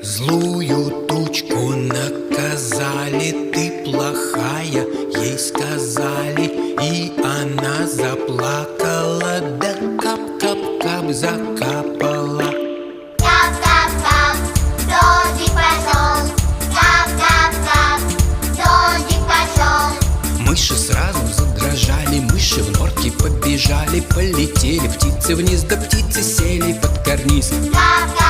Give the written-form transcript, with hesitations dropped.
Злую тучку наказали, ты плохая, ей сказали, и она заплакала, да кап-кап-кап закапала. Кап-кап-кап, дождик пошел. Кап-кап-кап, дождик пошел. Мыши сразу задрожали, мыши в норке побежали, полетели птицы вниз, да птицы сели под карниз. Кап-кап-кап.